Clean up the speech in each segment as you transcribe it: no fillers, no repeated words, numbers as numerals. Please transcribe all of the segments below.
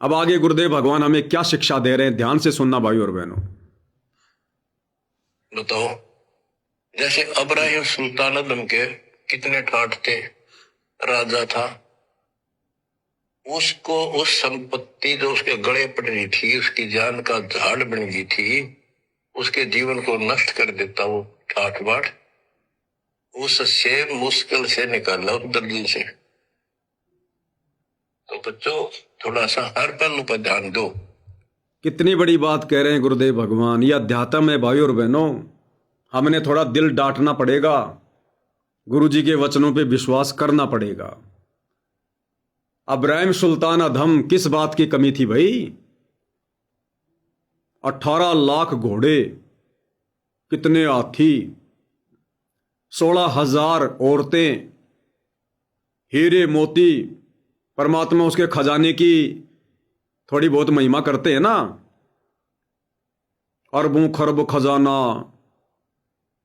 अब आगे गुरुदेव भगवान हमें क्या शिक्षा दे रहे हैं, ध्यान से सुनना भाई और बहनों। बताओ, जैसे अब्राहिम सुल्तानदम के कितने ठाठ थे, राजा था, उसको उस संपत्ति जो उसके गले पड़ रही थी, उसकी जान का झाड़ बन गई थी, उसके जीवन को नष्ट कर देता वो ठाठ बाट, उससे मुश्किल से निकाला उस दलदल से। तो बच्चों थोड़ा सा हर पहलू पर ध्यान दो। कितनी बड़ी बात कह रहे हैं गुरुदेव भगवान। यह अध्यात्म है भाई और बहनों। हमने थोड़ा दिल डांटना पड़ेगा, गुरु जी के वचनों पे विश्वास करना पड़ेगा। अब्राहिम सुल्तान अधम, किस बात की कमी थी भाई? 18 लाख घोड़े, कितने हाथी, 16,000 औरतें, हीरे मोती। परमात्मा उसके खजाने की थोड़ी बहुत महिमा करते हैं ना। अरबों खरब खजाना।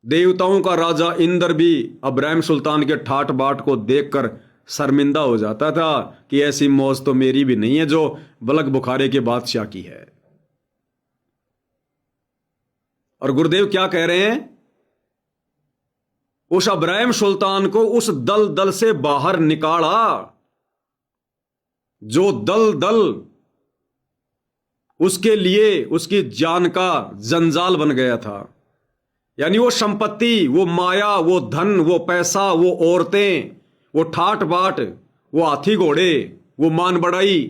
देवताओं का राजा इंद्र भी अब्राहिम सुल्तान के ठाट बाट को देखकर शर्मिंदा हो जाता था कि ऐसी मौज तो मेरी भी नहीं है जो बलक बुखारे के बादशाह की है। और गुरुदेव क्या कह रहे हैं? उस अब्राहिम सुल्तान को उस दलदल से बाहर निकाला जो दलदल उसके लिए उसकी जान का जंजाल बन गया था। यानी वो संपत्ति, वो माया, वो धन, वो पैसा, वो औरतें, वो ठाट बाट, वो हाथी घोड़े, वो मान बढ़ाई,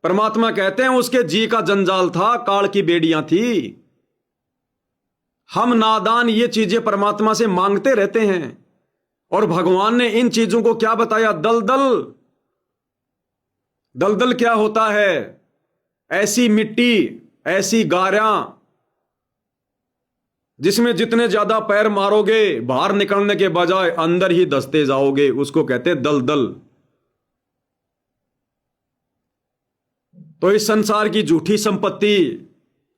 परमात्मा कहते हैं उसके जी का जंजाल था, काल की बेड़ियां थी। हम नादान ये चीजें परमात्मा से मांगते रहते हैं और भगवान ने इन चीजों को क्या बताया? दलदल। दलदल क्या होता है? ऐसी मिट्टी, ऐसी गारियां जिसमें जितने ज्यादा पैर मारोगे बाहर निकलने के बजाय अंदर ही धंसते जाओगे, उसको कहते हैं दलदल। तो इस संसार की झूठी संपत्ति,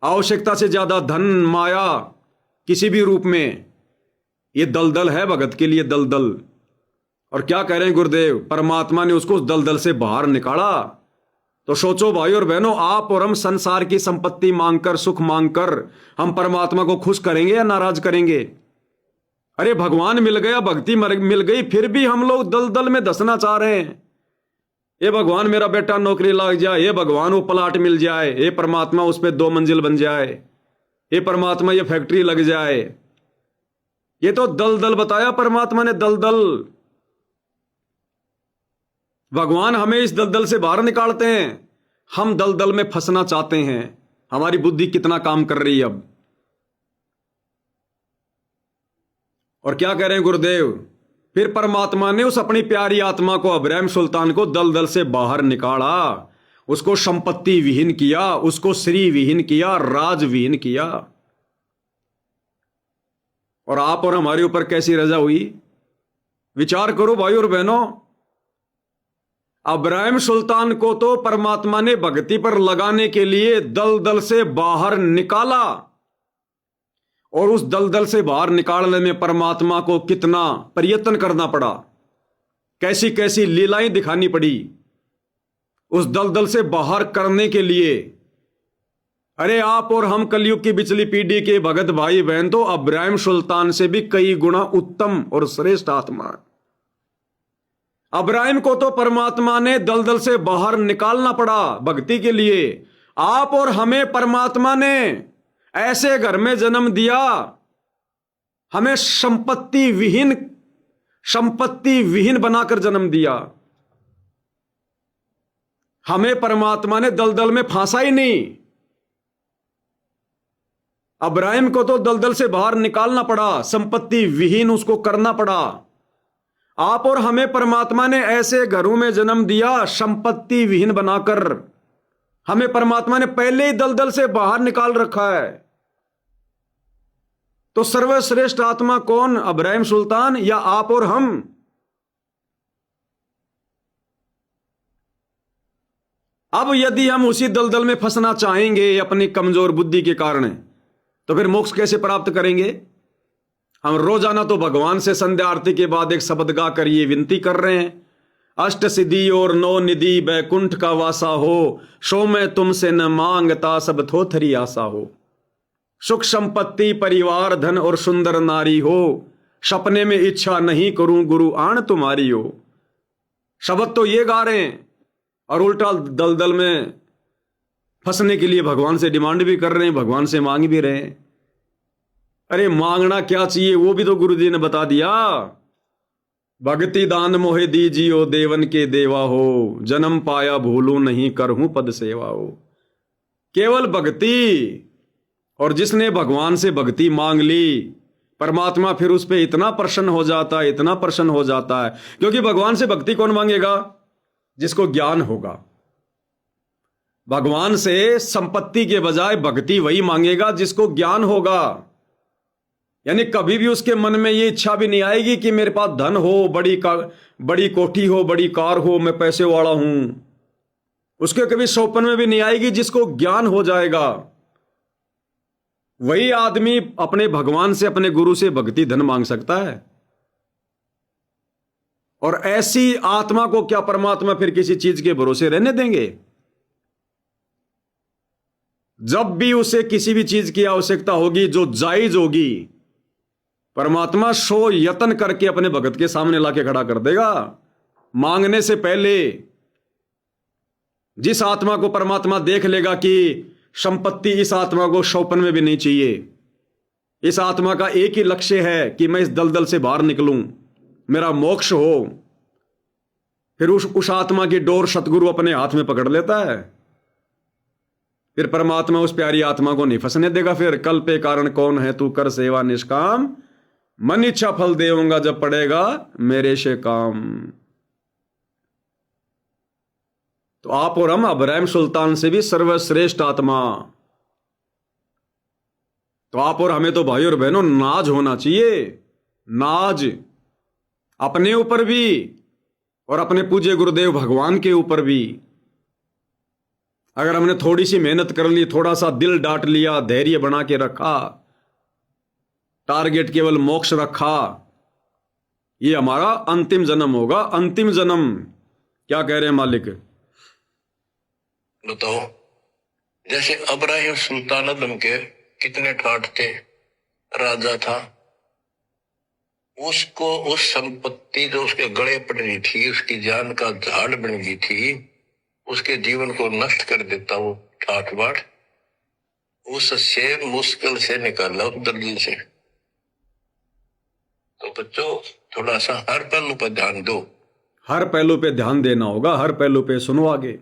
आवश्यकता से ज्यादा धन, माया किसी भी रूप में, ये दलदल है भगत के लिए, दलदल। और क्या कह रहे हैं गुरुदेव? परमात्मा ने उसको उस दलदल से बाहर निकाला। तो सोचो भाई और बहनों, आप और हम संसार की संपत्ति मांगकर, सुख मांगकर हम परमात्मा को खुश करेंगे या नाराज करेंगे? अरे भगवान मिल गया, भक्ति मिल गई, फिर भी हम लोग दलदल में धंसना चाह रहे हैं। ये भगवान मेरा बेटा नौकरी लग जाए, ये भगवान वो प्लाट मिल जाए, ये परमात्मा उस पर 2 मंजिल बन जाए, ये परमात्मा ये फैक्ट्री लग जाए। ये तो दलदल बताया परमात्मा ने, दलदल। भगवान हमें इस दलदल से बाहर निकालते हैं। हम दलदल में फंसना चाहते हैं। हमारी बुद्धि कितना काम कर रही है अब। और क्या कह रहे हैं गुरुदेव? फिर परमात्मा ने उस अपनी प्यारी आत्मा को, अब्राहिम सुल्तान को, दलदल से बाहर निकाला, उसको संपत्ति विहीन किया, उसको श्री विहीन किया, राज विहीन किया। और आप और हमारे ऊपर कैसी रजा हुई? विचार करो भाई और बहनों। अब्राहिम सुल्तान को तो परमात्मा ने भक्ति पर लगाने के लिए दलदल से बाहर निकाला, और उस दलदल से बाहर निकालने में परमात्मा को कितना प्रयत्न करना पड़ा, कैसी कैसी लीलाएं दिखानी पड़ी उस दलदल से बाहर करने के लिए। अरे आप और हम कलयुग की बिचली पीढ़ी के भगत भाई बहन तो अब्राहिम सुल्तान से भी कई गुना उत्तम और श्रेष्ठ आत्मा। अब्राहिम को तो परमात्मा ने दलदल से बाहर निकालना पड़ा भक्ति के लिए। आप और हमें परमात्मा ने ऐसे घर में जन्म दिया, हमें संपत्ति विहीन बनाकर जन्म दिया। हमें परमात्मा ने दलदल में फांसा ही नहीं। अब्राहिम को तो दलदल से बाहर निकालना पड़ा, संपत्ति विहीन उसको करना पड़ा। आप और हमें परमात्मा ने ऐसे घरों में जन्म दिया, संपत्ति विहीन बनाकर। हमें परमात्मा ने पहले ही दलदल से बाहर निकाल रखा है। तो सर्वश्रेष्ठ आत्मा कौन? अब्राहिम सुल्तान या आप और हम? अब यदि हम उसी दलदल में फंसना चाहेंगे अपनी कमजोर बुद्धि के कारण, तो फिर मोक्ष कैसे प्राप्त करेंगे? हम रोजाना तो भगवान से संध्या आरती के बाद एक शब्द गा कर ये विनती कर रहे हैं, अष्ट सिद्धि और नौ निधि बैकुंठ का वासा हो, सो मैं तुमसे न मांगता सब थोथरी आशा हो। सुख संपत्ति परिवार धन और सुंदर नारी हो, सपने में इच्छा नहीं करूं गुरु आण तुम्हारी हो। शब्द तो ये गा रहे हैं और उल्टा दलदल में फंसने के लिए भगवान से डिमांड भी कर रहे हैं, भगवान से मांग भी रहे हैं। अरे मांगना क्या चाहिए वो भी तो गुरु जी ने बता दिया। भक्ति दान मोहे दीजियो देवन के देवा हो, जन्म पाया भूलू नहीं करहूं पद सेवा हो। केवल भक्ति, और जिसने भगवान से भक्ति मांग ली परमात्मा फिर उस पर इतना प्रसन्न हो जाता है, इतना प्रसन्न हो जाता है। क्योंकि भगवान से भक्ति कौन मांगेगा? जिसको ज्ञान होगा। भगवान से संपत्ति के बजाय भक्ति वही मांगेगा जिसको ज्ञान होगा। यानी कभी भी उसके मन में ये इच्छा भी नहीं आएगी कि मेरे पास धन हो, बड़ी कोठी हो, बड़ी कार हो, मैं पैसे वाला हूं। उसके कभी सौपन में भी नहीं आएगी। जिसको ज्ञान हो जाएगा वही आदमी अपने भगवान से, अपने गुरु से भक्ति धन मांग सकता है। और ऐसी आत्मा को क्या परमात्मा फिर किसी चीज के भरोसे रहने देंगे? जब भी उसे किसी भी चीज की आवश्यकता होगी जो जायज होगी, परमात्मा सो यत्न करके अपने भगत के सामने लाके खड़ा कर देगा। मांगने से पहले जिस आत्मा को परमात्मा देख लेगा कि संपत्ति इस आत्मा को सौपन में भी नहीं चाहिए, इस आत्मा का एक ही लक्ष्य है कि मैं इस दलदल से बाहर निकलूं, मेरा मोक्ष हो, फिर उस आत्मा की डोर सतगुरु अपने हाथ में पकड़ लेता है। फिर परमात्मा उस प्यारी आत्मा को नहीं फंसने देगा। फिर कल पे कारण कौन है तू कर सेवा निष्काम, मन इच्छा फल देऊंगा जब पड़ेगा मेरे से काम। तो आप और हम अब्राहिम सुल्तान से भी सर्वश्रेष्ठ आत्मा। तो आप और हमें तो भाई और बहनों नाज होना चाहिए, नाज अपने ऊपर भी और अपने पूज्य गुरुदेव भगवान के ऊपर भी। अगर हमने थोड़ी सी मेहनत कर ली, थोड़ा सा दिल डांट लिया, धैर्य बना के रखा, टारगेट केवल मोक्ष रखा, ये हमारा अंतिम जन्म होगा। अंतिम जन्म क्या कह रहे हैं मालिक? बताओ, जैसे अब्राहिम सुल्तानदम के कितने ठाट थे, राजा था, उसको उस संपत्ति जो उसके गले पड़ रही थी, उसकी जान का झाड़ बन गई थी, उसके जीवन को नष्ट कर देता वो ठाठ बाट, उससे मुश्किल से निकाला उस दलदल से। तो बच्चों थोड़ा सा हर पहलू पर ध्यान दो। हर पहलू पे ध्यान देना होगा, हर पहलू पे सुनो आगे।